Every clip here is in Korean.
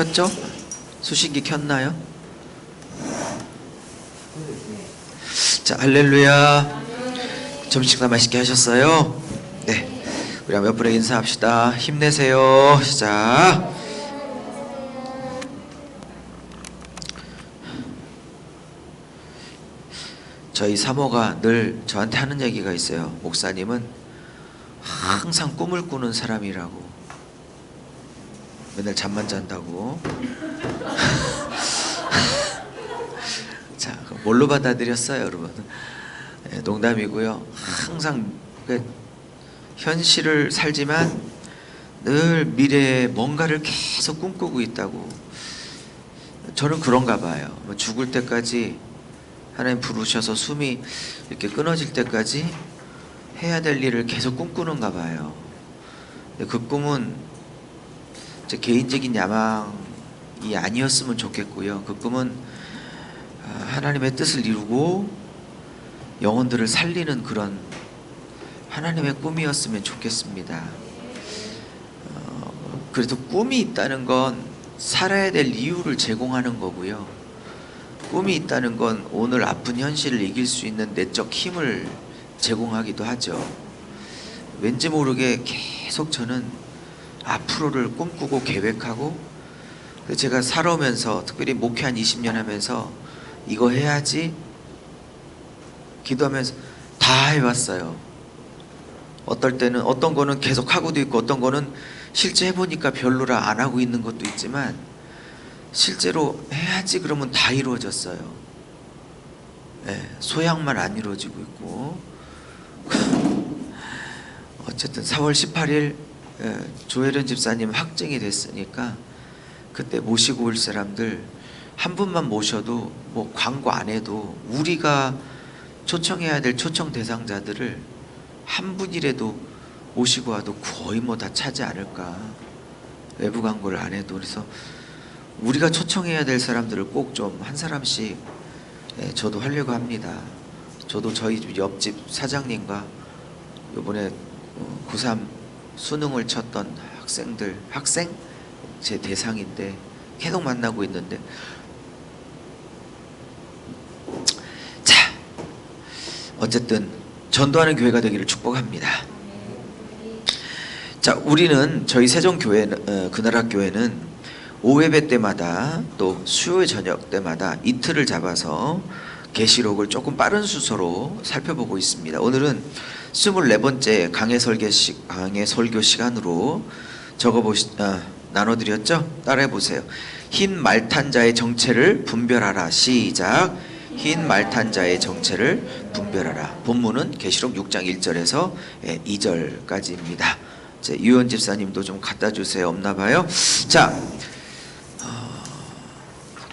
켰죠? 수신기 켰나요? 자, 할렐루야. 점심 식사 맛있게 하셨어요? 네. 우리 몇 분에게 인사합시다. 힘내세요. 시작. 저희 사모가 늘 저한테 하는 얘기가 있어요. 목사님은 항상 꿈을 꾸는 사람이라고. 맨날 잠만 잔다고. 자, 뭘로 받아들였어요, 여러분? 네, 농담이고요. 항상 현실을 살지만 늘 미래에 뭔가를 계속 꿈꾸고 있다고. 저는 그런가 봐요. 죽을 때까지 하나님 부르셔서 숨이 이렇게 끊어질 때까지 해야 될 일을 계속 꿈꾸는가 봐요. 근데 그 꿈은 제 개인적인 야망이 아니었으면 좋겠고요. 그 꿈은 하나님의 뜻을 이루고 영혼들을 살리는 그런 하나님의 꿈이었으면 좋겠습니다. 그래도 꿈이 있다는 건 살아야 될 이유를 제공하는 거고요. 꿈이 있다는 건 오늘 아픈 현실을 이길 수 있는 내적 힘을 제공하기도 하죠. 왠지 모르게 계속 저는 앞으로를 꿈꾸고 계획하고, 제가 살아오면서 특별히 목회 한 20년 하면서 이거 해야지 기도하면서 다 해봤어요. 어떨 때는 어떤 거는 계속 하고도 있고 어떤 거는 실제 해보니까 별로라 안 하고 있는 것도 있지만 실제로 해야지 그러면 다 이루어졌어요. 네, 소양만 안 이루어지고 있고. 어쨌든 4월 18일 조혜련 집사님 확정이 됐으니까 그때 모시고 올 사람들 한 분만 모셔도 뭐 광고 안 해도 우리가 초청해야 될 초청 대상자들을 한 분이라도 모시고 와도 거의 뭐 다 차지 않을까. 외부 광고를 안 해도. 그래서 우리가 초청해야 될 사람들을 꼭 좀 한 사람씩 저도 하려고 합니다. 저도 저희 옆집 사장님과 이번에 고3 수능을 쳤던 학생 제 대상인데 계속 만나고 있는데, 자, 어쨌든 전도하는 교회가 되기를 축복합니다. 자, 우리는 저희 세종교회는 그나라교회는 오예배 때마다 또 수요일 저녁 때마다 이틀을 잡아서 계시록을 조금 빠른 순서로 살펴보고 있습니다. 오늘은 24번째 강해 설교 시간으로 나눠드렸죠? 따라해 보세요. 흰 말탄 자의 정체를 분별하라. 시작. 흰 말탄 자의 정체를 분별하라. 본문은 계시록 6장 1절에서 2절까지입니다. 유원 집사님도 좀 갖다 주세요. 없나 봐요. 자,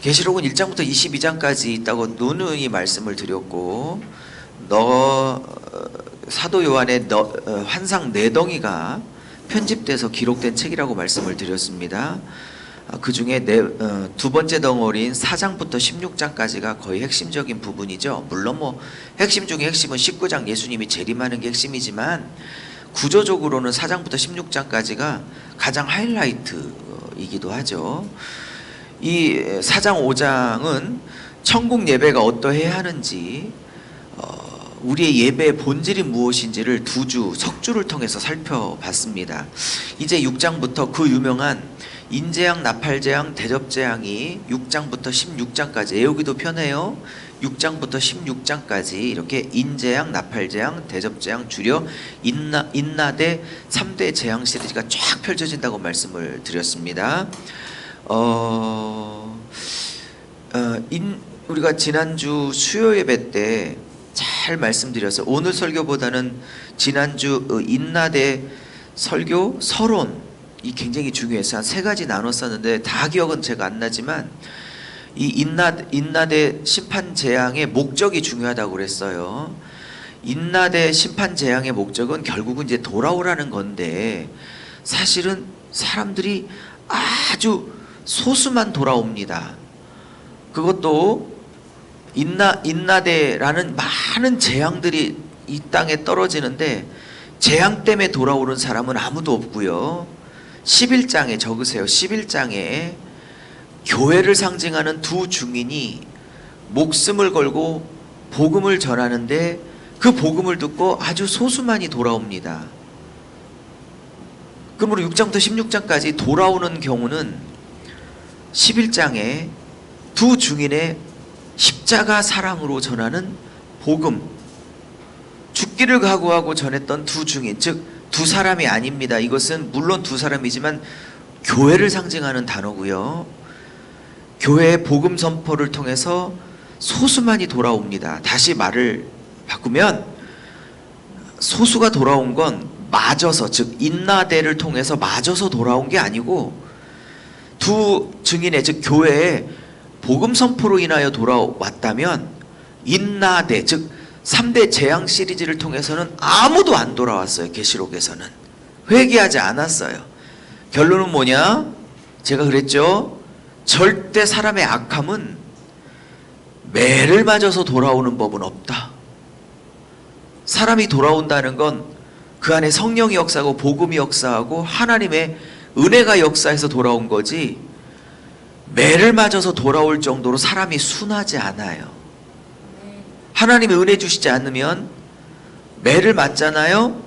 계시록은 1장부터 22장까지 있다고 누누이 말씀을 드렸고, 사도 요한의 환상 4덩이가 편집돼서 기록된 책이라고 말씀을 드렸습니다. 그 중에 두 번째 덩어리인 4장부터 16장까지가 거의 핵심적인 부분이죠. 물론 뭐 핵심 중에 핵심은 19장 예수님이 재림하는 게 핵심이지만 구조적으로는 4장부터 16장까지가 가장 하이라이트이기도 하죠. 이 4장 5장은 천국 예배가 어떠해야 하는지, 우리의 예배의 본질이 무엇인지를 석주를 통해서 살펴봤습니다. 이제 6장부터 그 유명한 인재양, 나팔재양, 대접재양이 6장부터 16장까지, 애우기도 편해요. 6장부터 16장까지 이렇게 인재양, 나팔재양, 대접재양, 줄여 인나대 3대 재앙 시리즈가 쫙 펼쳐진다고 말씀을 드렸습니다. 우리가 지난주 수요 예배 때 잘 말씀드렸어요. 오늘 설교보다는 지난주 인나대 설교 서론, 이 굉장히 중요했어요. 한 3가지 나눴었는데 다 기억은 제가 안 나지만 이 인나대 심판 재앙의 목적이 중요하다고 그랬어요. 인나대 심판 재앙의 목적은 결국은 이제 돌아오라는 건데, 사실은 사람들이 아주 소수만 돌아옵니다. 그것도 인나대라는 많은 재앙들이 이 땅에 떨어지는데 재앙 때문에 돌아오는 사람은 아무도 없고요. 11장에 적으세요. 11장에 교회를 상징하는 두 증인이 목숨을 걸고 복음을 전하는데 그 복음을 듣고 아주 소수만이 돌아옵니다. 그러므로 6장부터 16장까지 돌아오는 경우는 11장에 두 증인의 십자가 사랑으로 전하는 복음, 죽기를 각오하고 전했던 두 증인, 즉 두 사람이 아닙니다. 이것은 물론 두 사람이지만 교회를 상징하는 단어고요. 교회의 복음 선포를 통해서 소수만이 돌아옵니다. 다시 말을 바꾸면 소수가 돌아온 건 맞아서, 즉 인나대를 통해서 맞아서 돌아온 게 아니고 두 증인의, 즉 교회의 복음 선포로 인하여 돌아왔다면 인나대, 즉 3대 재앙 시리즈를 통해서는 아무도 안 돌아왔어요. 계시록에서는 회개하지 않았어요. 결론은 뭐냐? 제가 그랬죠. 절대 사람의 악함은 매를 맞아서 돌아오는 법은 없다. 사람이 돌아온다는 건 그 안에 성령이 역사하고 복음이 역사하고 하나님의 은혜가 역사해서 돌아온 거지, 매를 맞아서 돌아올 정도로 사람이 순하지 않아요. 하나님의 은혜 주시지 않으면 매를 맞잖아요.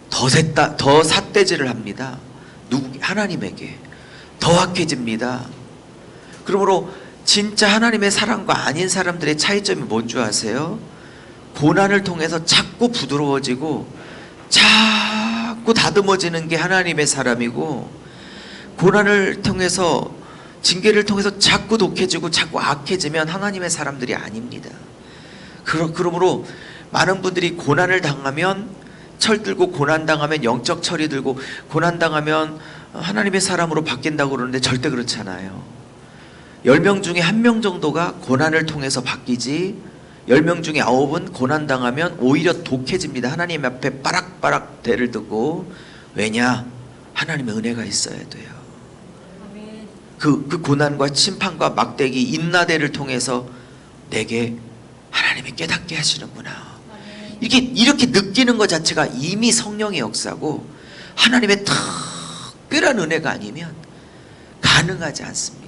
더 삿대질을 합니다. 하나님에게 더 악해집니다. 그러므로 진짜 하나님의 사랑과 아닌 사람들의 차이점이 뭔 줄 아세요? 고난을 통해서 자꾸 부드러워지고 자꾸 다듬어지는 게 하나님의 사람이고, 고난을 통해서, 징계를 통해서 자꾸 독해지고 자꾸 악해지면 하나님의 사람들이 아닙니다. 그러므로 많은 분들이 고난을 당하면 철 들고, 고난당하면 영적 철이 들고, 고난당하면 하나님의 사람으로 바뀐다고 그러는데 절대 그렇지 않아요. 10명 중에 1명 정도가 고난을 통해서 바뀌지, 10명 중에 9은 고난당하면 오히려 독해집니다. 하나님 앞에 빠락빠락 대를 듣고. 왜냐? 하나님의 은혜가 있어야 돼요. 그 고난과 심판과 막대기, 인나대를 통해서 내게 하나님이 깨닫게 하시는구나. 이렇게 느끼는 것 자체가 이미 성령의 역사고, 하나님의 특별한 은혜가 아니면 가능하지 않습니다.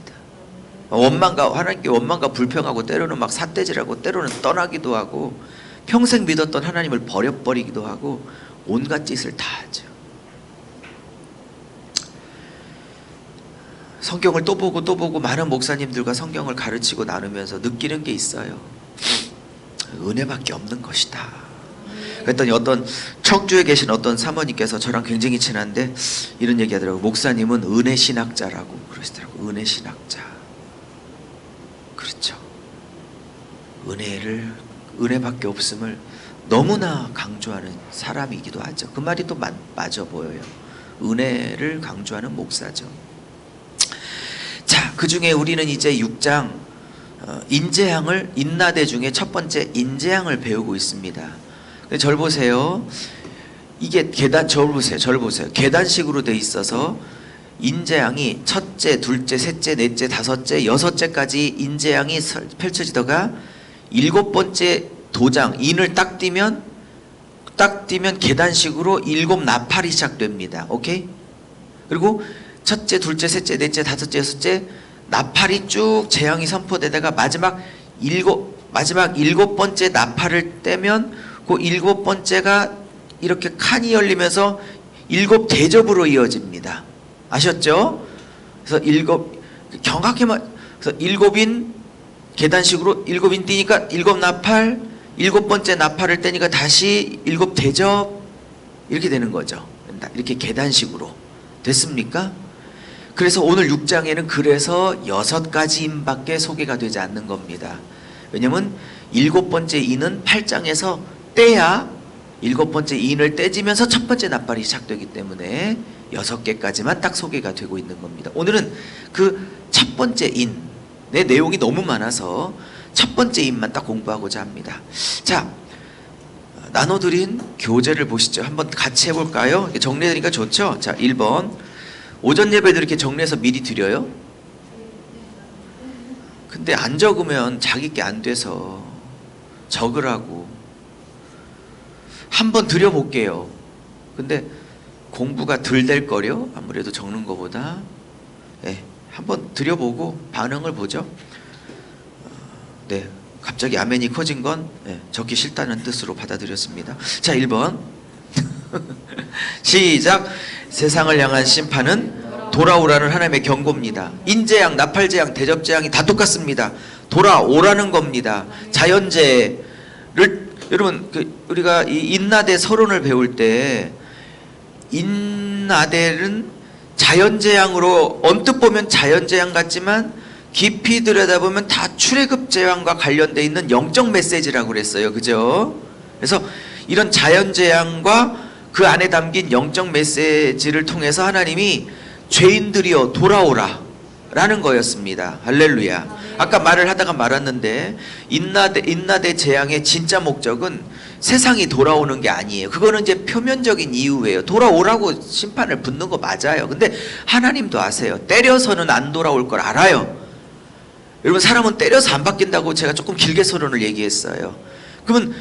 하나님께 원망과 불평하고, 때로는 막 삿대질하고, 때로는 떠나기도 하고, 평생 믿었던 하나님을 버려버리기도 하고, 온갖 짓을 다 하죠. 성경을 또 보고 많은 목사님들과 성경을 가르치고 나누면서 느끼는 게 있어요. 은혜밖에 없는 것이다. 그랬더니 어떤 청주에 계신 어떤 사모님께서 저랑 굉장히 친한데 이런 얘기 하더라고요. 목사님은 은혜 신학자라고 그러시더라고요. 은혜 신학자. 그렇죠. 은혜밖에 없음을 너무나 강조하는 사람이기도 하죠. 그 말이 또 맞아 보여요. 은혜를 강조하는 목사죠. 자, 그 중에 우리는 이제 6장 인재항을, 인나대 중에 첫 번째 인재항을 배우고 있습니다. 근데 절 보세요. 이게 저를 보세요. 계단식으로 돼 있어서 인재항이 첫째, 둘째, 셋째, 넷째, 다섯째, 여섯째까지 인재항이 펼쳐지다가 7번째 도장, 인을 딱 띄면 계단식으로 7 나팔이 시작됩니다. 오케이? 그리고 첫째, 둘째, 셋째, 넷째, 다섯째, 여섯째 나팔이 쭉 재앙이 선포되다가 마지막 7번째 나팔을 떼면 그 7번째가 이렇게 칸이 열리면서 7 대접으로 이어집니다. 아셨죠? 그래서 정확히만, 그래서 7인 계단식으로 7인 띄니까 7 나팔, 7번째 나팔을 떼니까 다시 7 대접, 이렇게 되는 거죠. 이렇게 계단식으로 됐습니까? 그래서 오늘 6장에는 그래서 6가지 인밖에 소개가 되지 않는 겁니다. 왜냐면 7번째 인은 8장에서 떼야 7번째 인을 떼지면서 첫 번째 나팔이 시작되기 때문에 6개까지만 딱 소개가 되고 있는 겁니다. 오늘은 그 첫 번째 인의 내용이 너무 많아서 첫 번째 인만 딱 공부하고자 합니다. 자, 나눠드린 교재를 보시죠. 한번 같이 해볼까요? 정리해드리니까 좋죠? 자, 1번. 오전 예배도 이렇게 정리해서 미리 드려요? 근데 안 적으면 자기 게 안 돼서 적으라고. 한번 드려볼게요. 근데 공부가 덜 될 거려? 아무래도 적는 거보다. 네. 한번 드려보고 반응을 보죠. 네, 갑자기 아멘이 커진 건 적기 싫다는 뜻으로 받아들였습니다. 자, 1번 시작. 세상을 향한 심판은 돌아오라는 하나님의 경고입니다. 인재양, 나팔재앙, 대접재앙이 다 똑같습니다. 돌아오라는 겁니다. 자연재해를 여러분 우리가 이 인나대 서론을 배울 때 인나대는 자연재앙으로 언뜻 보면 자연재앙 같지만 깊이 들여다보면 다 출애굽재앙과 관련되어 있는 영적 메시지라고 그랬어요. 그죠? 그래서 이런 자연재앙과 그 안에 담긴 영적 메시지를 통해서 하나님이 죄인들이여 돌아오라 라는 거였습니다. 할렐루야. 아까 말을 하다가 말았는데 인나대 재앙의 진짜 목적은 세상이 돌아오는 게 아니에요. 그거는 이제 표면적인 이유예요. 돌아오라고 심판을 붙는 거 맞아요. 근데 하나님도 아세요. 때려서는 안 돌아올 걸 알아요. 여러분, 사람은 때려서 안 바뀐다고 제가 조금 길게 서론을 얘기했어요. 그러면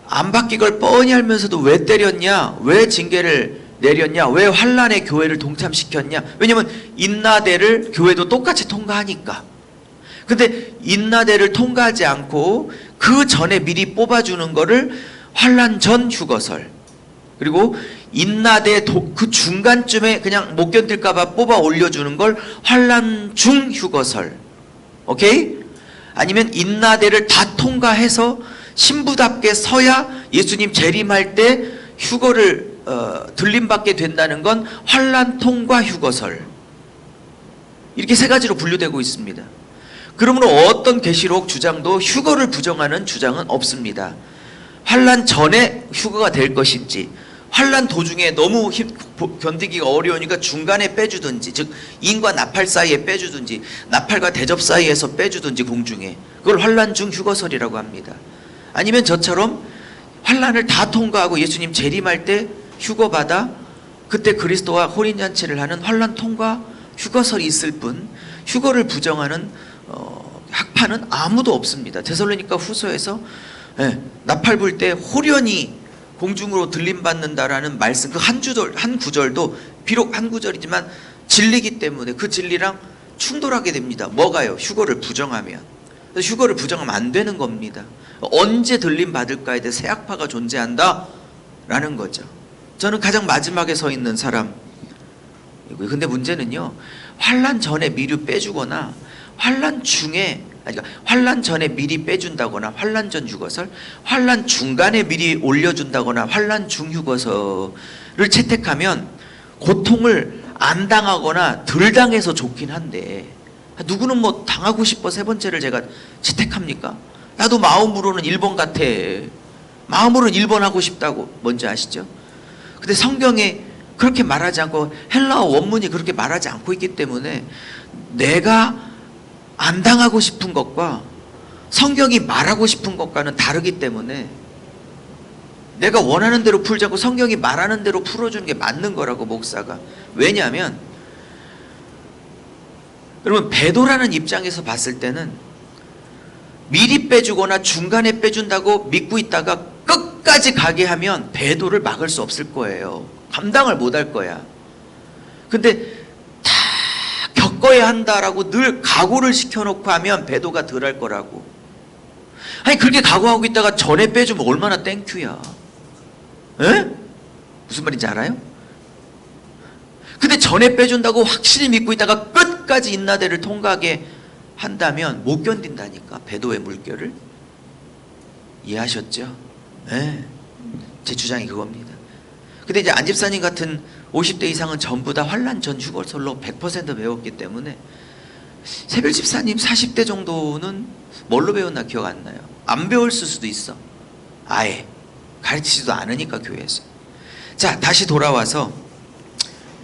안 바뀐 걸 뻔히 알면서도 왜 때렸냐? 왜 징계를 내렸냐? 왜 환란의 교회를 동참시켰냐? 왜냐면 인나대를 교회도 똑같이 통과하니까. 근데 인나대를 통과하지 않고 그 전에 미리 뽑아주는 거를 환란 전 휴거설, 그리고 인나대 그 중간쯤에 그냥 못 견딜까봐 뽑아 올려주는 걸 환란 중 휴거설. 오케이? 아니면 인나대를 다 통과해서 신부답게 서야 예수님 재림할 때 휴거를 들림받게 된다는 건 환란 통과 휴거설. 이렇게 세 가지로 분류되고 있습니다. 그러므로 어떤 계시록 주장도 휴거를 부정하는 주장은 없습니다. 환란 전에 휴거가 될 것인지, 환란 도중에 너무 견디기가 어려우니까 중간에 빼주든지, 즉 인과 나팔 사이에 빼주든지, 나팔과 대접 사이에서 빼주든지, 공중에, 그걸 환란 중 휴거설이라고 합니다. 아니면 저처럼 환란을 다 통과하고 예수님 재림할 때 휴거받아 그때 그리스도와 혼인잔치를 하는 환란 통과 휴거설이 있을 뿐, 휴거를 부정하는 학파는 아무도 없습니다. 데살로니가 후서에서 나팔 불 때 호련히 공중으로 들림받는다라는 말씀, 그 한 구절도 비록 한 구절이지만 진리기 때문에 그 진리랑 충돌하게 됩니다. 뭐가요? 휴거를 부정하면. 휴거를 부정하면 안 되는 겁니다. 언제 들림받을까에 대해 새 학파가 존재한다 라는 거죠. 저는 가장 마지막에 서 있는 사람. 근데 문제는요, 환란 전에 미리 빼주거나 환란 중에, 그러니까 환란 전에 미리 빼준다거나 환란 전 휴거설, 환란 중간에 미리 올려준다거나 환란 중 휴거설을 채택하면 고통을 안 당하거나 덜 당해서 좋긴 한데, 누구는 뭐 당하고 싶어 세 번째를 제가 채택합니까? 나도 마음으로는 1번 같아. 마음으로는 1번 하고 싶다고. 뭔지 아시죠? 근데 성경에 그렇게 말하지 않고, 헬라어 원문이 그렇게 말하지 않고 있기 때문에 내가 안 당하고 싶은 것과 성경이 말하고 싶은 것과는 다르기 때문에 내가 원하는 대로 풀지 않고 성경이 말하는 대로 풀어주는 게 맞는 거라고, 목사가. 왜냐하면 여러분, 배도라는 입장에서 봤을 때는 미리 빼주거나 중간에 빼준다고 믿고 있다가 끝까지 가게 하면 배도를 막을 수 없을 거예요. 감당을 못 할 거야. 근데 다 겪어야 한다라고 늘 각오를 시켜놓고 하면 배도가 덜 할 거라고. 아니, 그렇게 각오하고 있다가 전에 빼주면 얼마나 땡큐야. 에? 무슨 말인지 알아요? 근데 전에 빼준다고 확실히 믿고 있다가 끝까지 인나대를 통과하게 한다면 못 견딘다니까, 배도의 물결을. 이해하셨죠? 네. 제 주장이 그겁니다. 근데 이제 안 집사님 같은 50대 이상은 전부 다 환란 전 휴거설로 100% 배웠기 때문에, 새별 집사님 40대 정도는 뭘로 배웠나 기억 안 나요. 안 배웠을 수도 있어. 아예 가르치지도 않으니까, 교회에서. 자, 다시 돌아와서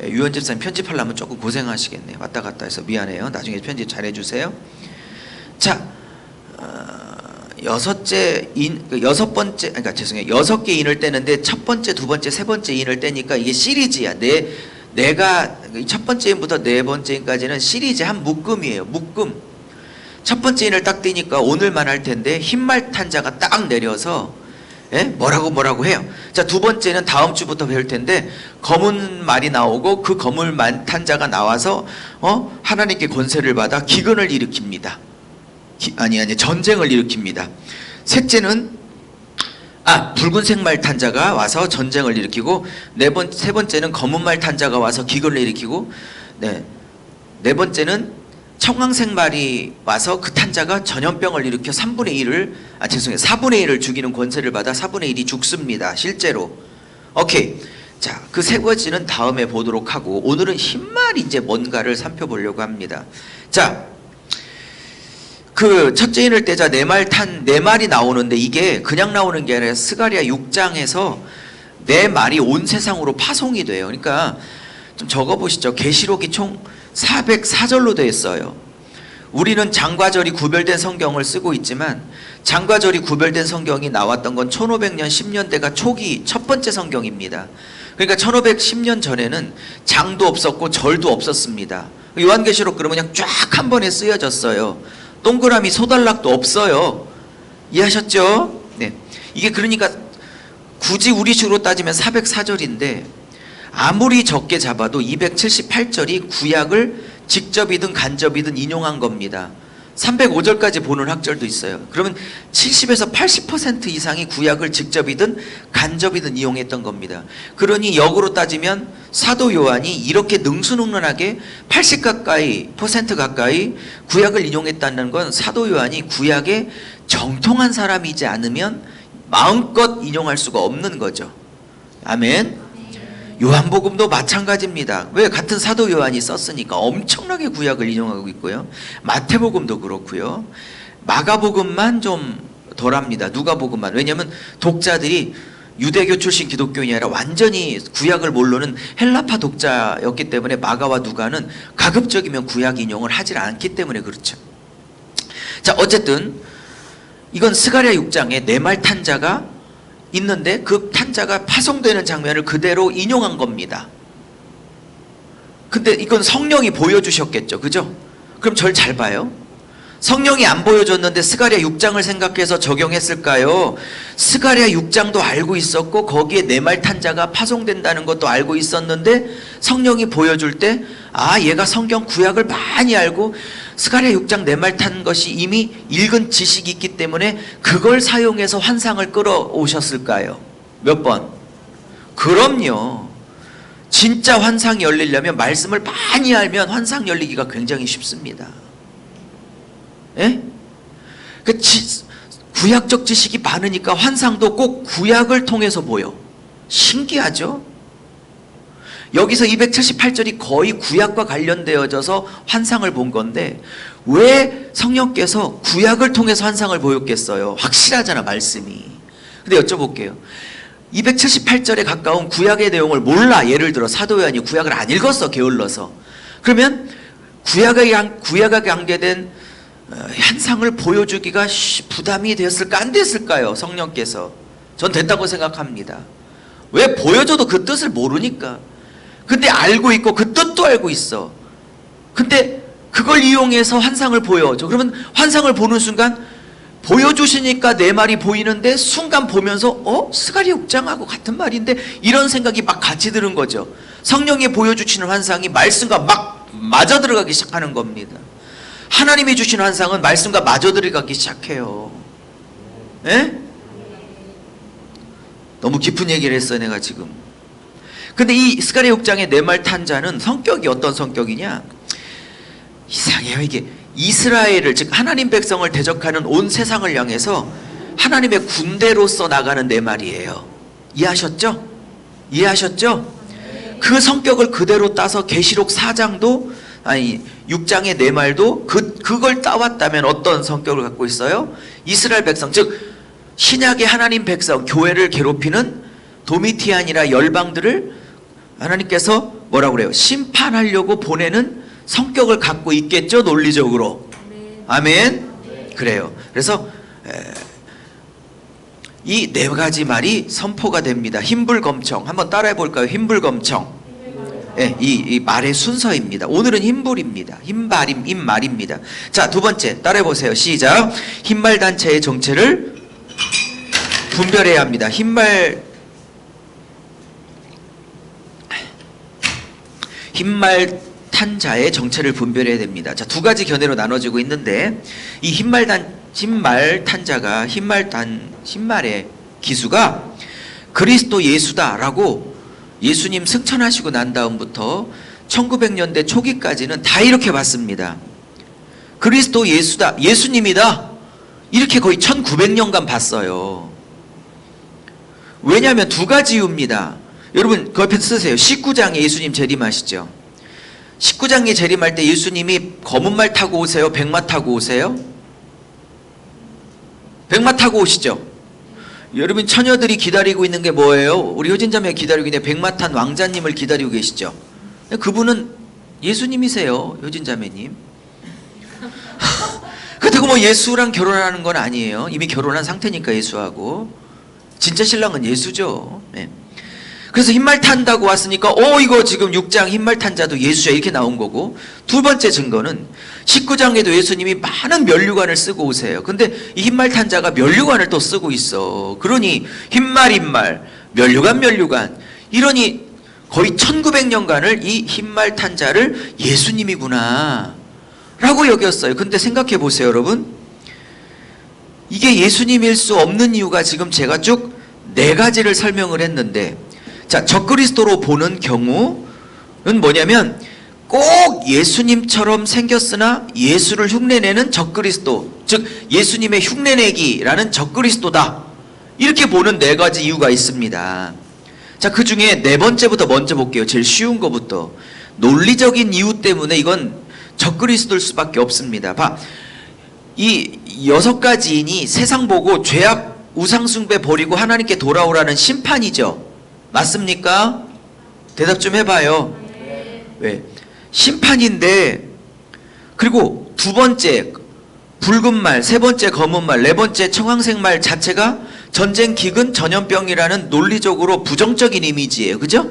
유원 집사님 편집하려면 조금 고생하시겠네요. 왔다 갔다 해서 미안해요. 나중에 편집 잘 해주세요. 자, 여섯 번째, 그러니까 죄송해요. 6개 인을 떼는데 첫 번째, 두 번째, 세 번째 인을 떼니까 이게 시리즈야. 내가 첫 번째 인부터 네 번째 인까지는 시리즈 한 묶음이에요. 묶음. 첫 번째 인을 딱 떼니까 오늘만 할 텐데, 흰말 탄자가 딱 내려서 예? 뭐라고 해요. 자, 두 번째는 다음 주부터 배울 텐데 검은 말이 나오고 그 검을 탄 자가 나와서 하나님께 권세를 받아 기근을 일으킵니다. 전쟁을 일으킵니다. 셋째는 붉은색 말 탄 자가 와서 전쟁을 일으키고 세 번째는 검은 말 탄 자가 와서 기근을 일으키고 네 번째는 청황색 말이 와서 그 탄 자가 전염병을 일으켜 4분의 1을 죽이는 권세를 받아 4분의 1이 죽습니다. 실제로. 오케이. 자, 그 세 가지는 다음에 보도록 하고 오늘은 흰말이 이제 뭔가를 살펴보려고 합니다. 자, 그 첫째 인을 떼자 네 말이 나오는데 이게 그냥 나오는 게 아니라 스가랴 6장에서 네 말이 온 세상으로 파송이 돼요. 그러니까 좀 적어보시죠. 계시록이 총 404절로 되어 있어요. 우리는 장과절이 구별된 성경을 쓰고 있지만 장과절이 구별된 성경이 나왔던 건 1500년 10년대가 초기 첫 번째 성경입니다. 그러니까 1510년 전에는 장도 없었고 절도 없었습니다. 요한계시록 그러면 그냥 쫙 한 번에 쓰여졌어요. 동그라미 소단락도 없어요. 이해하셨죠? 네. 이게 그러니까 굳이 우리 식으로 따지면 404절인데 아무리 적게 잡아도 278절이 구약을 직접이든 간접이든 인용한 겁니다. 305절까지 보는 학절도 있어요. 그러면 70에서 80% 이상이 구약을 직접이든 간접이든 이용했던 겁니다. 그러니 역으로 따지면 사도 요한이 이렇게 능수능란하게 80% 가까이 구약을 인용했다는 건 사도 요한이 구약에 정통한 사람이지 않으면 마음껏 인용할 수가 없는 거죠. 아멘. 요한복음도 마찬가지입니다. 왜? 같은 사도 요한이 썼으니까 엄청나게 구약을 인용하고 있고요. 마태복음도 그렇고요. 마가복음만 좀 덜합니다. 누가복음만. 왜냐하면 독자들이 유대교 출신 기독교인이 아니라 완전히 구약을 모르는 헬라파 독자였기 때문에 마가와 누가는 가급적이면 구약 인용을 하질 않기 때문에 그렇죠. 자, 어쨌든 이건 스가랴 6장에 네 말 탄 자가 있는데 그 탄자가 파송되는 장면을 그대로 인용한 겁니다. 근데 이건 성령이 보여주셨겠죠. 그죠? 그럼 절 잘 봐요. 성령이 안 보여줬는데 스가랴 6장을 생각해서 적용했을까요? 스가랴 6장도 알고 있었고 거기에 네 말 탄자가 파송된다는 것도 알고 있었는데 성령이 보여줄 때 얘가 성경 구약을 많이 알고 스가랴 6장 네 말 탄 것이 이미 읽은 지식이 있기 때문에 그걸 사용해서 환상을 끌어오셨을까요? 몇 번? 그럼요. 진짜 환상이 열리려면 말씀을 많이 알면 환상 열리기가 굉장히 쉽습니다. 예? 구약적 지식이 많으니까 환상도 꼭 구약을 통해서 보여. 신기하죠? 여기서 278절이 거의 구약과 관련되어져서 환상을 본 건데 왜 성령께서 구약을 통해서 환상을 보였겠어요? 확실하잖아, 말씀이. 근데 여쭤볼게요. 278절에 가까운 구약의 내용을 몰라. 예를 들어 사도 요한이 구약을 안 읽었어, 게을러서. 그러면 구약에 관계된 현상을 보여주기가 부담이 됐을까 안 됐을까요? 성령께서. 전 됐다고 생각합니다. 왜? 보여줘도 그 뜻을 모르니까. 근데 알고 있고 그 뜻도 알고 있어. 근데 그걸 이용해서 환상을 보여줘. 그러면 환상을 보는 순간 보여주시니까 내 말이 보이는데 순간 보면서 스가랴 6장하고 같은 말인데 이런 생각이 막 같이 드는 거죠. 성령이 보여주시는 환상이 말씀과 막 맞아 들어가기 시작하는 겁니다. 하나님이 주신 환상은 말씀과 맞아 들어가기 시작해요. 예? 너무 깊은 얘기를 했어요, 내가 지금. 근데 이 스가랴 6장의 네 말 탄 자는 성격이 어떤 성격이냐? 이상해요. 이게 이스라엘을, 즉 하나님 백성을 대적하는 온 세상을 향해서 하나님의 군대로서 나가는 네 말이에요. 이해하셨죠? 이해하셨죠? 그 성격을 그대로 따서 계시록 4장도 6장의 네 말도 그걸 따왔다면 어떤 성격을 갖고 있어요? 이스라엘 백성, 즉 신약의 하나님 백성, 교회를 괴롭히는 도미티안이라 열방들을 하나님께서 뭐라고 그래요? 심판하려고 보내는 성격을 갖고 있겠죠, 논리적으로. 아멘. 그래요. 그래서 이 네 가지 말이 선포가 됩니다. 흰불검청 한번 따라해 볼까요? 흰불검청. 예, 이 말의 순서입니다. 오늘은 흰불입니다. 흰말입니다. 자, 두 번째 따라해 보세요. 시작. 흰말 단체의 정체를 분별해야 합니다. 흰말 탄자의 정체를 분별해야 됩니다. 자, 두 가지 견해로 나눠지고 있는데 이 흰말 탄자가 흰말의 기수가 그리스도 예수다라고 예수님 승천하시고 난 다음부터 1900년대 초기까지는 다 이렇게 봤습니다. 그리스도 예수다, 예수님이다, 이렇게 거의 1900년간 봤어요. 왜냐하면 두 가지 이유입니다. 여러분 그 옆에 쓰세요. 19장에 예수님 재림하시죠. 19장에 재림할 때 예수님이 검은 말 타고 오세요? 백마 타고 오세요? 백마 타고 오시죠. 여러분 처녀들이 기다리고 있는 게 뭐예요? 우리 효진자매가 기다리고 있는 백마 탄 왕자님을 기다리고 계시죠. 그분은 예수님이세요. 효진자매님. 그렇다고 뭐 예수랑 결혼하는 건 아니에요. 이미 결혼한 상태니까 예수하고. 진짜 신랑은 예수죠. 네. 그래서 흰말 탄다고 왔으니까 이거 지금 6장 흰말 탄 자도 예수야 이렇게 나온 거고, 두 번째 증거는 19장에도 예수님이 많은 면류관을 쓰고 오세요. 근데 이 흰말 탄 자가 면류관을 또 쓰고 있어. 그러니 흰말 면류관 이러니 거의 1900년간을 이 흰말 탄 자를 예수님이구나 라고 여겼어요. 근데 생각해 보세요 여러분, 이게 예수님일 수 없는 이유가 지금 제가 쭉 4가지를 설명을 했는데, 자, 적그리스도로 보는 경우는 뭐냐면 꼭 예수님처럼 생겼으나 예수를 흉내내는 적그리스도, 즉 예수님의 흉내내기라는 적그리스도다, 이렇게 보는 4가지 이유가 있습니다. 자, 그 중에 4번째부터 먼저 볼게요. 제일 쉬운 거부터. 논리적인 이유 때문에 이건 적그리스도일 수밖에 없습니다. 봐, 이 6가지인이 세상 보고 죄악 우상숭배 버리고 하나님께 돌아오라는 심판이죠. 맞습니까? 대답 좀 해봐요. 왜? 심판인데, 그리고 두 번째 붉은 말, 세 번째 검은 말, 네 번째 청황색 말 자체가 전쟁, 기근, 전염병이라는 논리적으로 부정적인 이미지예요. 그죠?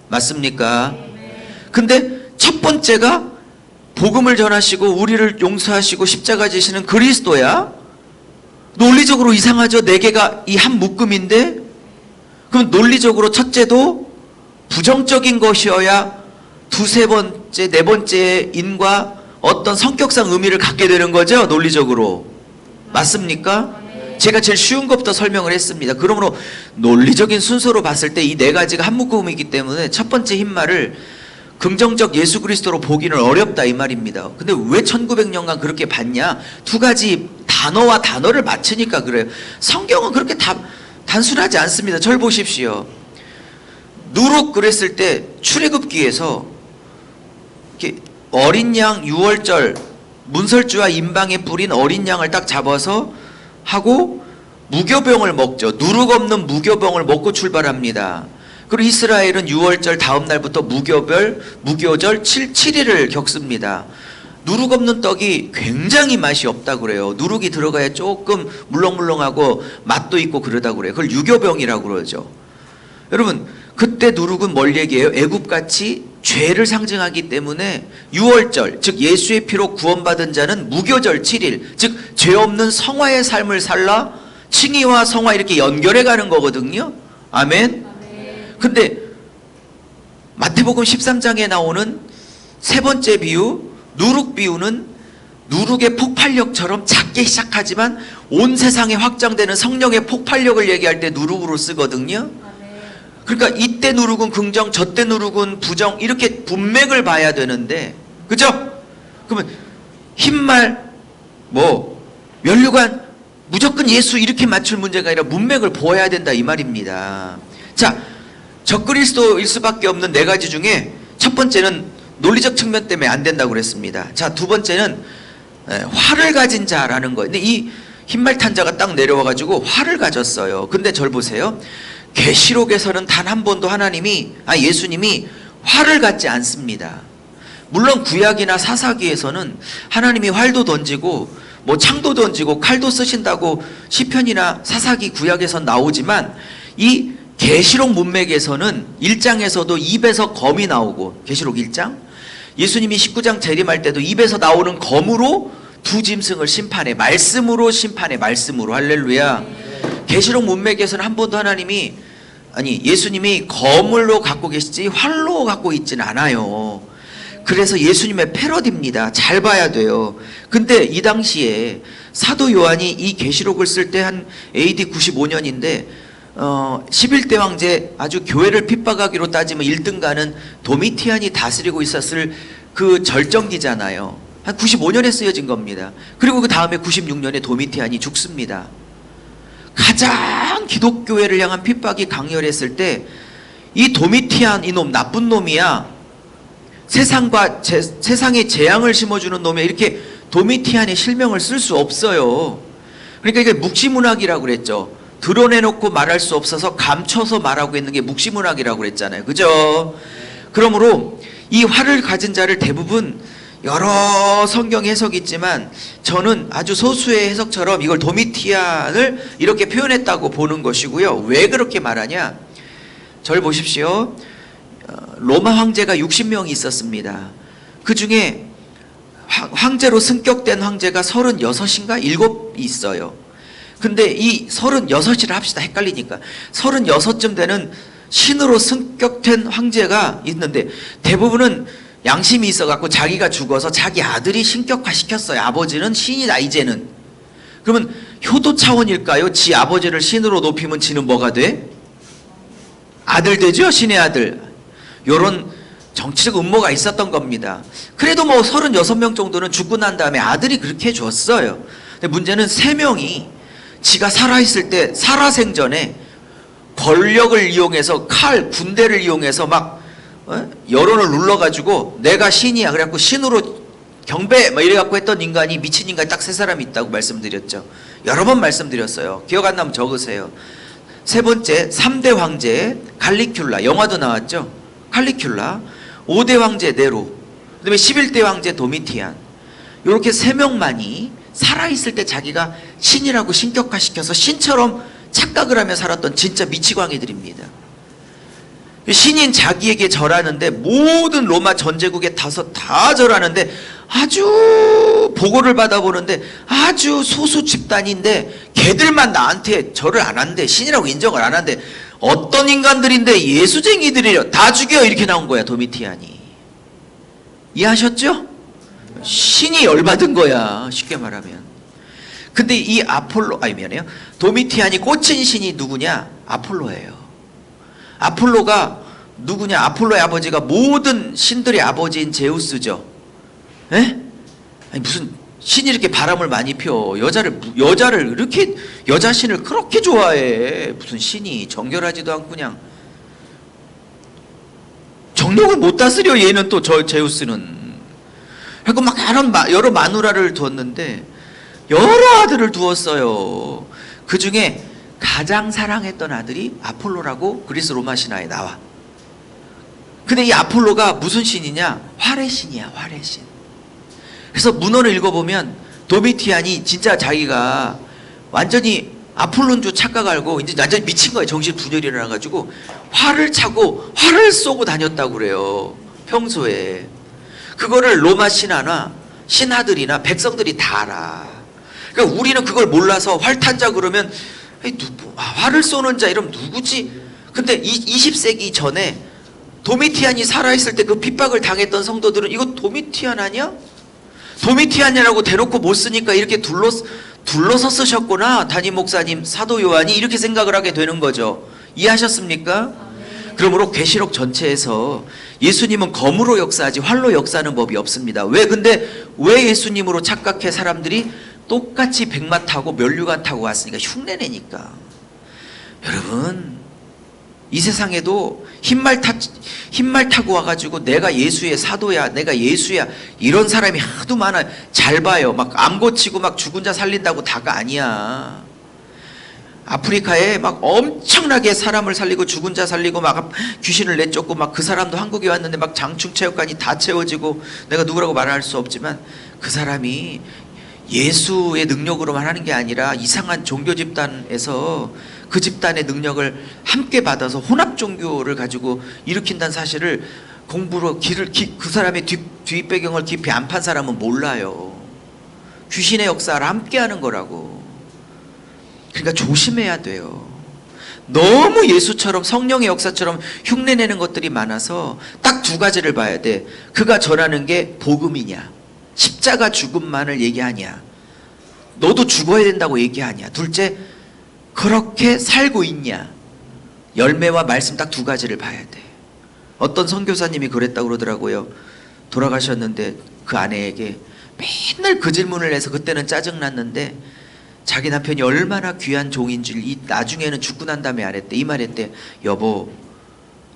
맞습니까? 근데 첫 번째가 복음을 전하시고 우리를 용서하시고 십자가 지시는 그리스도야? 논리적으로 이상하죠? 4개가 이 한 묶음인데, 그럼 논리적으로 첫째도 부정적인 것이어야 두세 번째, 네 번째 인과 어떤 성격상 의미를 갖게 되는 거죠? 논리적으로. 맞습니까? 제가 제일 쉬운 것부터 설명을 했습니다. 그러므로 논리적인 순서로 봤을 때 이 4가지가 한 묶음이기 때문에 첫 번째 흰말을 긍정적 예수 그리스도로 보기는 어렵다 이 말입니다. 근데 왜 1900년간 그렇게 봤냐? 2가지 단어와 단어를 맞추니까 그래요. 성경은 그렇게 단순하지 않습니다. 절 보십시오. 누룩 그랬을 때 출애굽기에서 이렇게 어린 양 유월절 문설주와 임방에 뿌린 어린 양을 딱 잡아서 하고 무교병을 먹죠. 누룩 없는 무교병을 먹고 출발합니다. 그리고 이스라엘은 유월절 다음 날부터 무교절 7일을 겪습니다. 누룩 없는 떡이 굉장히 맛이 없다 그래요. 누룩이 들어가야 조금 물렁물렁하고 맛도 있고 그러다 그래요. 그걸 유교병이라고 그러죠. 여러분, 그때 누룩은 뭘 얘기해요? 애굽같이 죄를 상징하기 때문에 유월절, 즉 예수의 피로 구원받은 자는 무교절 7일, 즉 죄 없는 성화의 삶을 살라 칭의와 성화 이렇게 연결해 가는 거거든요. 아멘. 근데 마태복음 13장에 나오는 세 번째 비유, 누룩 비유는 누룩의 폭발력처럼 작게 시작하지만 온 세상에 확장되는 성령의 폭발력을 얘기할 때 누룩으로 쓰거든요. 그러니까 이때 누룩은 긍정, 저때 누룩은 부정, 이렇게 분맥을 봐야 되는데, 그죠? 그러면 흰말, 면류관, 무조건 예수 이렇게 맞출 문제가 아니라 문맥을 보아야 된다 이 말입니다. 자, 적그리스도일 수밖에 없는 4가지 중에 첫 번째는 논리적 측면 때문에 안 된다고 그랬습니다. 자, 두 번째는 화를 가진 자라는 거예요. 근데 이 흰말 탄 자가 딱 내려와가지고 화를 가졌어요. 근데 절 보세요. 계시록에서는 단 한 번도 예수님이 화를 갖지 않습니다. 물론 구약이나 사사기에서는 하나님이 활도 던지고 창도 던지고 칼도 쓰신다고 시편이나 사사기 구약에선 나오지만, 이 계시록 문맥에서는 1장에서도 입에서 검이 나오고, 계시록 1장 예수님이 19장 재림할 때도 입에서 나오는 검으로 두 짐승을 심판해, 말씀으로 심판해, 말씀으로. 할렐루야. 계시록 문맥에서는 한 번도 하나님이, 아니 예수님이 거물로 갖고 계시지 활로 갖고 있지는 않아요. 그래서 예수님의 패러디입니다. 잘 봐야 돼요. 근데 이 당시에 사도 요한이 이 계시록을 쓸 때 한 AD 95년인데 11대 황제, 아주 교회를 핍박하기로 따지면 1등가는 도미티안이 다스리고 있었을 그 절정기잖아요. 한 95년에 쓰여진 겁니다. 그리고 그 다음에 96년에 도미티안이 죽습니다. 가장 기독교회를 향한 핍박이 강렬했을 때 이 도미티안 이놈 나쁜 놈이야, 세상에 재앙을 심어주는 놈이야, 이렇게 도미티안의 실명을 쓸 수 없어요. 그러니까 이게 묵시문학이라고 그랬죠. 드러내놓고 말할 수 없어서 감춰서 말하고 있는 게 묵시문학이라고 그랬잖아요. 그죠? 그러므로 이 활을 가진 자를 대부분 여러 성경 해석이 있지만 저는 아주 소수의 해석처럼 이걸 도미티안을 이렇게 표현했다고 보는 것이고요. 왜 그렇게 말하냐? 절 보십시오. 로마 황제가 60명이 있었습니다. 그 중에 황제로 승격된 황제가 36인가 7이 있어요. 근데 이 36이라 합시다. 헷갈리니까. 36쯤 되는 신으로 승격된 황제가 있는데 대부분은 양심이 있어갖고 자기가 죽어서 자기 아들이 신격화 시켰어요. 아버지는 신이다 이제는. 그러면 효도 차원일까요? 지 아버지를 신으로 높이면 지는 뭐가 돼? 아들 되죠? 신의 아들. 요런 정치적 음모가 있었던 겁니다. 그래도 뭐 36명 정도는 죽고 난 다음에 아들이 그렇게 해줬어요. 근데 문제는 3명이 지가 살아있을 때 살아생전에 권력을 이용해서 군대를 이용해서 막 여론을 눌러가지고 내가 신이야 그래갖고 신으로 경배 막 이래갖고 했던 인간이, 미친 인간이 딱 3사람이 있다고 말씀드렸죠. 여러 번 말씀드렸어요. 기억 안 나면 적으세요. 세 번째 3대 황제 갈리큘라, 영화도 나왔죠. 갈리큘라. 5대 황제 네로, 그 다음에 11대 황제 도미티안. 이렇게 3명만이 살아있을 때 자기가 신이라고 신격화시켜서 신처럼 착각을 하며 살았던 진짜 미치광이들입니다. 신인 자기에게 절하는데 모든 로마 전제국에 다서 다 절하는데 아주 보고를 받아보는데 아주 소수 집단인데 걔들만 나한테 절을 안 한대, 신이라고 인정을 안 한대. 어떤 인간들인데 예수쟁이들이려, 다 죽여, 이렇게 나온 거야 도미티안이. 이해하셨죠? 신이 열받은 거야, 쉽게 말하면. 근데 이 미안해요. 도미티안이 꽂힌 신이 누구냐? 아폴로예요. 아폴로가 누구냐? 아폴로의 아버지가 모든 신들의 아버지인 제우스죠. 에? 아니 무슨 신이 이렇게 바람을 많이 펴. 여자를 이렇게, 여자 신을 그렇게 좋아해. 무슨 신이 정결하지도 않고 그냥 정력을 못 다스려. 얘는 또 제우스는. 그리고 막 여러 마누라를 두었는데 여러 아들을 두었어요. 그 중에 가장 사랑했던 아들이 아폴로라고 그리스 로마 신화에 나와. 근데 이 아폴로가 무슨 신이냐? 활의 신이야, 활의 신. 그래서 문헌을 읽어보면 도미티안이 진짜 자기가 완전히 아폴로인 줄 착각하고 이제 완전히 미친 거예요. 정신 분열이 일어나가지고 활을 차고 활을 쏘고 다녔다고 그래요. 평소에. 그거를 로마 신하나 신하들이나 백성들이 다 알아. 그러니까 우리는 그걸 몰라서 활탄자 그러면 활을 쏘는 자 이러면 누구지? 근데 20세기 전에 도미티안이 살아있을 때 그 핍박을 당했던 성도들은 이거 도미티안 아니야? 도미티안이라고 대놓고 못 쓰니까 이렇게 둘러서 쓰셨구나. 담임 목사님, 사도 요한이 이렇게 생각을 하게 되는 거죠. 이해하셨습니까? 그러므로 계시록 전체에서 예수님은 검으로 역사하지 활로 역사하는 법이 없습니다. 근데 왜 예수님으로 착각해 사람들이 똑같이 백마 타고 면류관 타고 왔으니까, 흉내내니까. 여러분, 이 세상에도 흰말 타고 와가지고 내가 예수의 사도야, 내가 예수야, 이런 사람이 하도 많아. 잘 봐요. 막 암 고치고 막 죽은 자 살린다고 다가 아니야. 아프리카에 막 엄청나게 사람을 살리고 죽은 자 살리고 막 귀신을 내쫓고 막 그 사람도 한국에 왔는데 막 장충체육관이 다 채워지고, 내가 누구라고 말할 수 없지만 그 사람이 예수의 능력으로만 하는 게 아니라 이상한 종교 집단에서 그 집단의 능력을 함께 받아서 혼합 종교를 가지고 일으킨다는 사실을 공부로 그 사람의 뒷배경을 깊이 안 판 사람은 몰라요. 귀신의 역사를 함께 하는 거라고. 그러니까 조심해야 돼요. 너무 예수처럼 성령의 역사처럼 흉내내는 것들이 많아서 딱 두 가지를 봐야 돼. 그가 전하는 게 복음이냐, 십자가 죽음만을 얘기하냐, 너도 죽어야 된다고 얘기하냐, 둘째 그렇게 살고 있냐. 열매와 말씀 딱 두 가지를 봐야 돼. 어떤 선교사님이 그랬다고 그러더라고요. 돌아가셨는데 그 아내에게 맨날 그 질문을 해서 그때는 짜증났는데 자기 남편이 얼마나 귀한 종인 줄 나중에는 죽고 난 다음에 알았대. 이 말했대. 여보,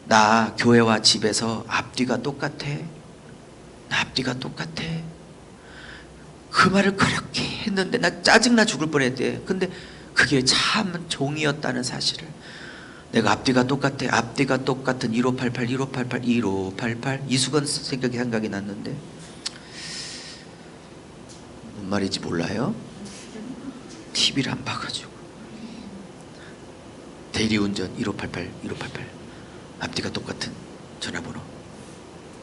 나 교회와 집에서 앞뒤가 똑같아. 나 앞뒤가 똑같아. 그 말을 그렇게 했는데 나 짜증나 죽을 뻔했대. 근데 그게 참 종이었다는 사실을. 내가 앞뒤가 똑같아. 앞뒤가 똑같은 1588, 1588, 1588 이수건 생각이 났는데 뭔 말인지 몰라요? TV를 안 봐가지고. 대리운전 1588, 1588 앞뒤가 똑같은 전화번호.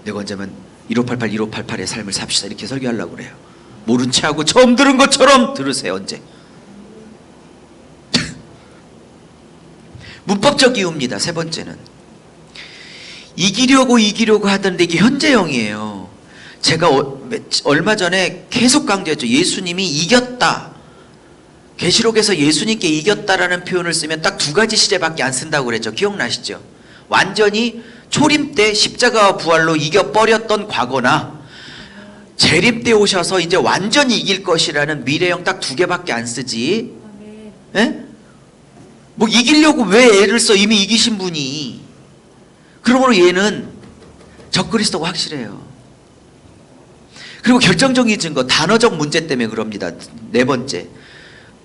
내가 언제면 1588, 1588의 삶을 삽시다 이렇게 설교하려고 그래요. 모른 체하고 처음 들은 것처럼 들으세요. 언제? 문법적 이유입니다. 세 번째는 이기려고 하던데 이게 현재형이에요. 제가 얼마 전에 계속 강조했죠. 예수님이 이겼다. 계시록에서 예수님께 이겼다라는 표현을 쓰면 딱 두 가지 시제밖에 안 쓴다고 그랬죠. 기억나시죠? 완전히 초림 때 십자가와 부활로 이겨버렸던 과거나 재림 때 오셔서 이제 완전히 이길 것이라는 미래형 딱 두 개밖에 안 쓰지. 예? 뭐 이기려고 왜 애를 써? 이미 이기신 분이. 그러므로 얘는 적그리스도가 확실해요. 그리고 결정적인 증거, 단어적 문제 때문에 그럽니다. 네 번째,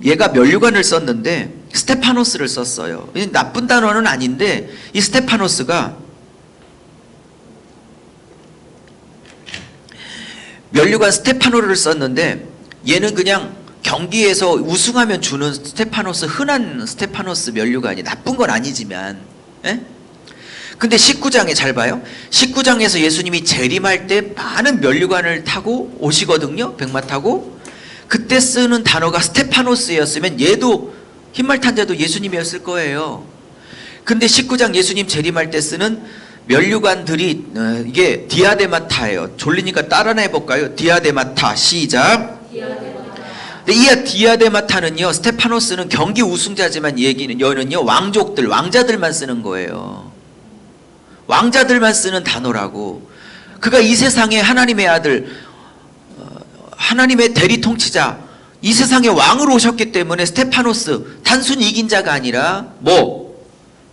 얘가 면류관을 썼는데 스테파노스를 썼어요. 나쁜 단어는 아닌데 이 스테파노스가 면류관 스테파노를 썼는데 얘는 그냥 경기에서 우승하면 주는 스테파노스, 흔한 스테파노스 면류관이 나쁜 건 아니지만, 예? 근데 19장에 잘 봐요. 19장에서 예수님이 재림할 때 많은 면류관을 타고 오시거든요. 백마 타고. 그때 쓰는 단어가 스테파노스였으면 얘도 흰말 탄 자도 예수님이었을 거예요. 근데 19장 예수님 재림할 때 쓰는 면류관들이 이게 디아데마타예요. 졸리니까 따라나 해볼까요? 디아데마타. 시작. 근데 이 디아데마타는요, 스테파노스는 경기 우승자지만 얘기는 여는요 왕족들, 왕자들만 쓰는 거예요. 왕자들만 쓰는 단어라고. 그가 이 세상에 하나님의 아들, 하나님의 대리 통치자, 이 세상에 왕으로 오셨기 때문에 스테파노스 단순히 이긴 자가 아니라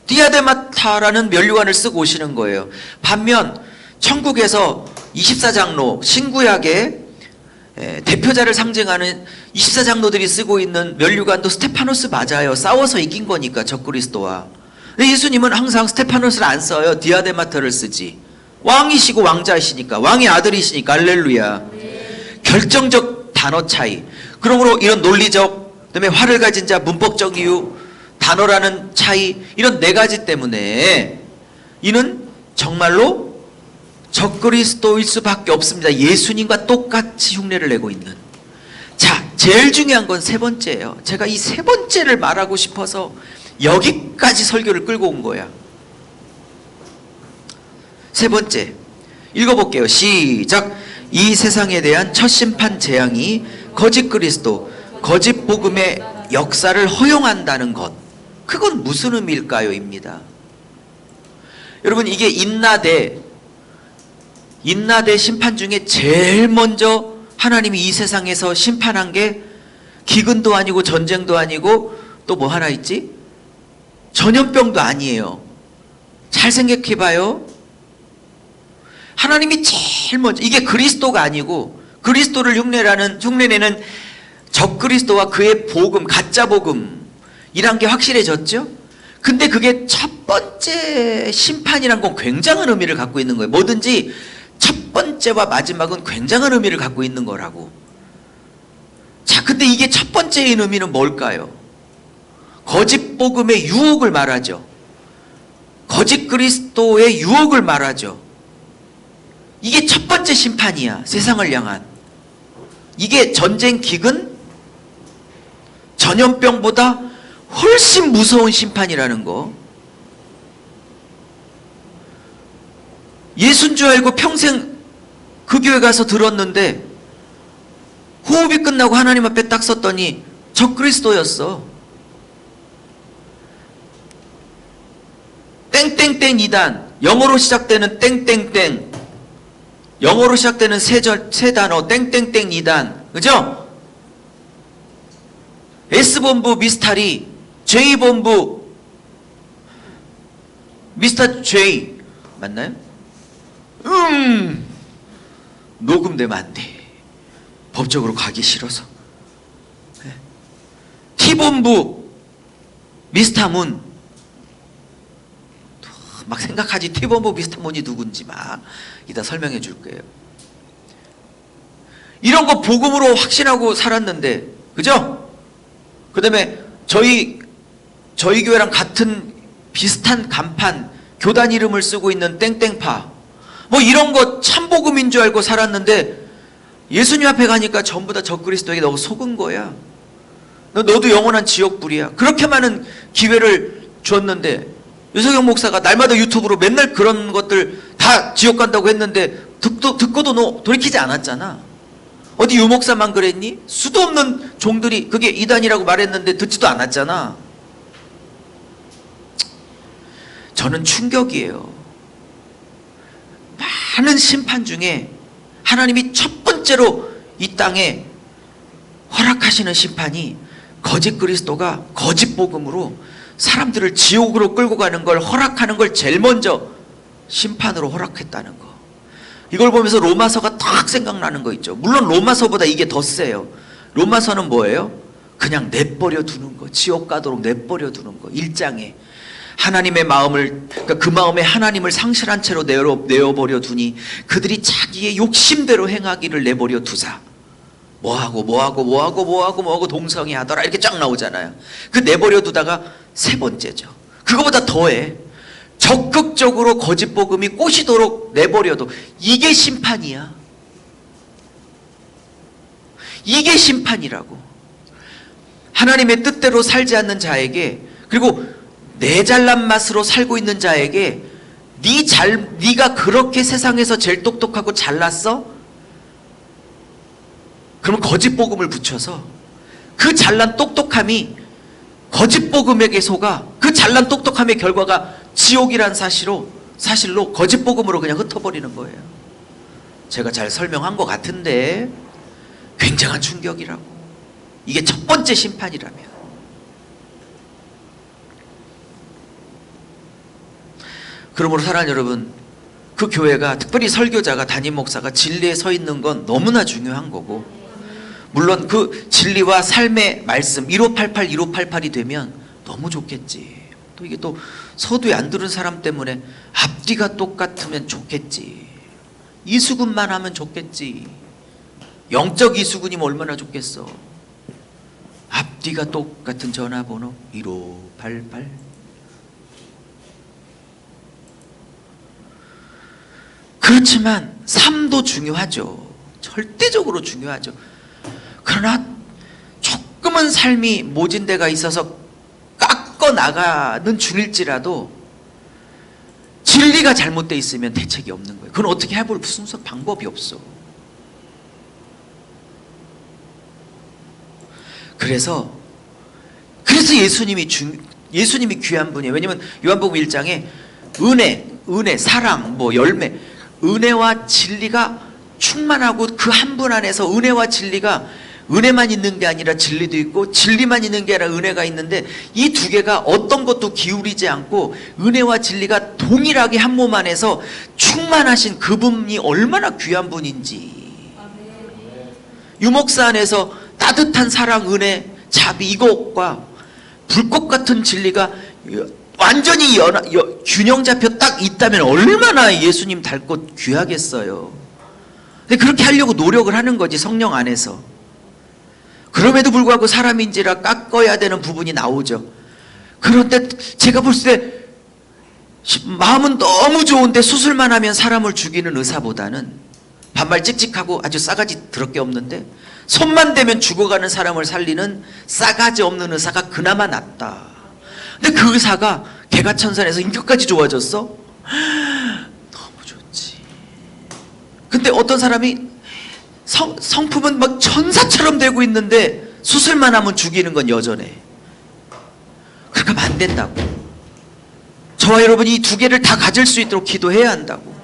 디아데마타라는 면류관을 쓰고 오시는 거예요. 반면 천국에서 24장로 신구약의 대표자를 상징하는 24장로들이 쓰고 있는 면류관도 스테파노스 맞아요. 싸워서 이긴 거니까 적그리스도와. 근데 예수님은 항상 스테파노스를 안 써요. 디아데마타를 쓰지. 왕이시고 왕자이시니까, 왕의 아들이시니까. 할렐루야. 결정적 단어 차이. 그러므로 이런 논리적, 그다음에 화를 가진 자, 문법적 이유, 단어라는 차이, 이런 네 가지 때문에 이는 정말로 적그리스도일 수밖에 없습니다. 예수님과 똑같이 흉내를 내고 있는. 자, 제일 중요한 건 세 번째예요. 제가 이 세 번째를 말하고 싶어서 여기까지 설교를 끌고 온 거야. 세 번째 읽어볼게요. 시작. 이 세상에 대한 첫 심판 재앙이 거짓 그리스도, 거짓 복음의 역사를 허용한다는 것. 그건 무슨 의미일까요? 입니다. 여러분, 이게 인나대 심판 중에 제일 먼저 하나님이 이 세상에서 심판한 게 기근도 아니고 전쟁도 아니고 또 뭐 하나 있지? 전염병도 아니에요. 잘 생각해 봐요. 하나님이 제일 먼저, 이게 그리스도가 아니고 그리스도를 흉내내는 적그리스도와 그의 복음, 가짜 복음이란 게 확실해졌죠? 근데 그게 첫 번째 심판이란 건 굉장한 의미를 갖고 있는 거예요. 뭐든지 첫 번째와 마지막은 굉장한 의미를 갖고 있는 거라고. 자, 근데 이게 첫 번째의 의미는 뭘까요? 거짓 복음의 유혹을 말하죠. 거짓 그리스도의 유혹을 말하죠. 이게 첫 번째 심판이야. 세상을 향한. 이게 전쟁, 기근, 전염병보다 훨씬 무서운 심판이라는 거. 예수인 줄 알고 평생 그 교회 가서 들었는데 호흡이 끝나고 하나님 앞에 딱 섰더니 적그리스도였어. 땡땡땡 이단, 영어로 시작되는 땡땡땡, 영어로 시작되는 세 단어 땡땡땡 이단, 그죠? S본부 미스터리, J본부 미스터 J 맞나요? 녹음되면 안 돼. 법적으로 가기 싫어서. T본부 미스터 문. 막 생각하지. T본부 미스터 문이 누군지 막 이따 설명해 줄 거예요. 이런 거 복음으로 확신하고 살았는데, 그죠? 그 다음에 저희 교회랑 같은 비슷한 간판, 교단 이름을 쓰고 있는 땡땡파, 뭐 이런 거 참복음인 줄 알고 살았는데 예수님 앞에 가니까 전부 다 적그리스도에게 너무 속은 거야. 너도 영원한 지옥불이야. 그렇게 많은 기회를 줬는데 유석영 목사가 날마다 유튜브로 맨날 그런 것들 다 지옥 간다고 했는데 듣고도 너 돌이키지 않았잖아. 어디 유 목사만 그랬니? 수도 없는 종들이 그게 이단이라고 말했는데 듣지도 않았잖아. 저는 충격이에요. 많은 심판 중에 하나님이 첫 번째로 이 땅에 허락하시는 심판이 거짓 그리스도가 거짓 복음으로 사람들을 지옥으로 끌고 가는 걸 허락하는 걸 제일 먼저 심판으로 허락했다는 거. 이걸 보면서 로마서가 딱 생각나는 거 있죠. 물론 로마서보다 이게 더 세요. 로마서는 뭐예요? 그냥 내버려 두는 거. 지옥 가도록 내버려 두는 거. 1장에 하나님의 마음을, 그러니까 그 마음에 하나님을 상실한 채로 내어버려 두니 그들이 자기의 욕심대로 행하기를 내버려 두사. 뭐하고 동성이 하더라 이렇게 쫙 나오잖아요. 그 내버려 두다가 세 번째죠. 그거보다 더해. 적극적으로 거짓 복음이 꼬시도록 내버려도 이게 심판이야. 이게 심판이라고. 하나님의 뜻대로 살지 않는 자에게, 그리고 내 잘난 맛으로 살고 있는 자에게 네가 그렇게 세상에서 제일 똑똑하고 잘났어? 그러면 거짓 복음을 붙여서 그 잘난 똑똑함이 거짓 복음에게 속아 그 잘난 똑똑함의 결과가 지옥이란 사실로 거짓 복음으로 그냥 흩어버리는 거예요. 제가 잘 설명한 것 같은데 굉장한 충격이라고. 이게 첫 번째 심판이라면. 그러므로 사랑하는 여러분, 그 교회가, 특별히 설교자가, 담임 목사가 진리에 서 있는 건 너무나 중요한 거고, 물론 그 진리와 삶의 말씀 1588, 1588이 되면 너무 좋겠지. 또 이게 또 서두에 안 들은 사람 때문에 앞뒤가 똑같으면 좋겠지. 이수근만 하면 좋겠지. 영적 이수근이면 얼마나 좋겠어. 앞뒤가 똑같은 전화번호 1588. 그렇지만 삶도 중요하죠. 절대적으로 중요하죠. 그러나 조금은 삶이 모진 데가 있어서 깎어 나가는 중일지라도 진리가 잘못되어 있으면 대책이 없는 거예요. 그건 어떻게 해볼 무슨 방법이 없어. 그래서 예수님이 귀한 분이에요. 왜냐하면 요한복음 1장에 은혜, 사랑, 열매, 은혜와 진리가 충만하고 그 한 분 안에서 은혜와 진리가, 은혜만 있는 게 아니라 진리도 있고 진리만 있는 게 아니라 은혜가 있는데 이 두 개가 어떤 것도 기울이지 않고 은혜와 진리가 동일하게 한 몸 안에서 충만하신 그분이 얼마나 귀한 분인지. 유목사 안에서 따뜻한 사랑, 은혜, 자비, 이것과 불꽃 같은 진리가 완전히 균형 잡혀 딱 있다면 얼마나 예수님 닮고 귀하겠어요. 근데 그렇게 하려고 노력을 하는 거지, 성령 안에서. 그럼에도 불구하고 사람인지라 깎아야 되는 부분이 나오죠. 그런데 제가 볼 때 마음은 너무 좋은데 수술만 하면 사람을 죽이는 의사보다는 반말 찍찍하고 아주 싸가지 더럽게 없는데 손만 대면 죽어가는 사람을 살리는 싸가지 없는 의사가 그나마 낫다. 근데 그 의사가 개가천선해서 인격까지 좋아졌어? 너무 좋지. 근데 어떤 사람이 성품은 막 천사처럼 되고 있는데 수술만 하면 죽이는 건 여전해. 그렇게 하면 안 된다고. 저와 여러분이 이 두 개를 다 가질 수 있도록 기도해야 한다고.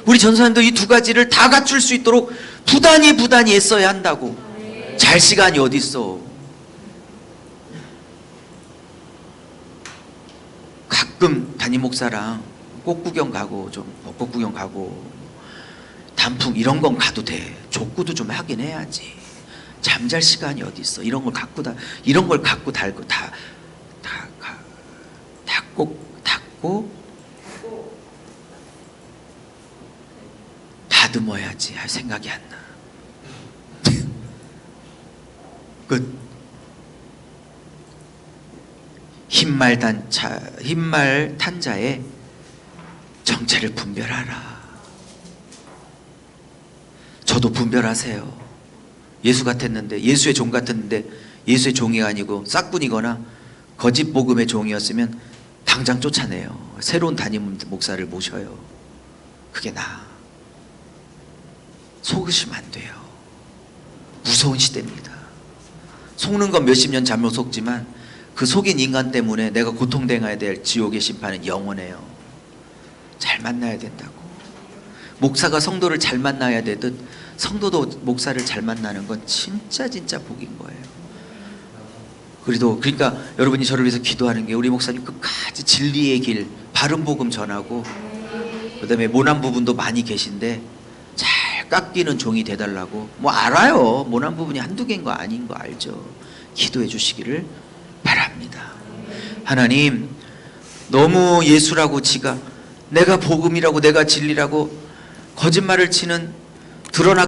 우리 전사님도 이 두 가지를 다 갖출 수 있도록 부단히 애써야 한다고. 잘 시간이 어디 있어. 가끔 담임 목사랑 꽃 구경 가고 좀 벚꽃 구경 가고 단풍 이런 건 가도 돼. 족구도 좀 하긴 해야지. 잠잘 시간이 어디 있어. 이런 걸 갖고 달고 닫고 다듬어야지 할 생각이 안 나. 끝. 흰말 탄자의 정체를 분별하라. 저도 분별하세요. 예수 같았는데, 예수의 종 같았는데 예수의 종이 아니고 싹군이거나 거짓 복음의 종이었으면 당장 쫓아내요. 새로운 담임 목사를 모셔요. 그게 나아. 속으시면 안 돼요. 무서운 시대입니다. 속는 건 몇십 년 잘못 속지만 그 속인 인간 때문에 내가 고통당해야 될 지옥의 심판은 영원해요. 잘 만나야 된다고. 목사가 성도를 잘 만나야 되듯 성도도 목사를 잘 만나는 건 진짜 복인 거예요. 그러니까 여러분이 저를 위해서 기도하는 게 우리 목사님 끝까지 진리의 길, 바른 복음 전하고 그 다음에 모난 부분도 많이 계신데 잘 깎이는 종이 돼달라고. 뭐 알아요. 모난 부분이 한두 개인 거 아닌 거 알죠. 기도해 주시기를 바랍니다. 하나님, 너무 예수라고 지가 내가 복음이라고 내가 진리라고 거짓말을 치는 드러나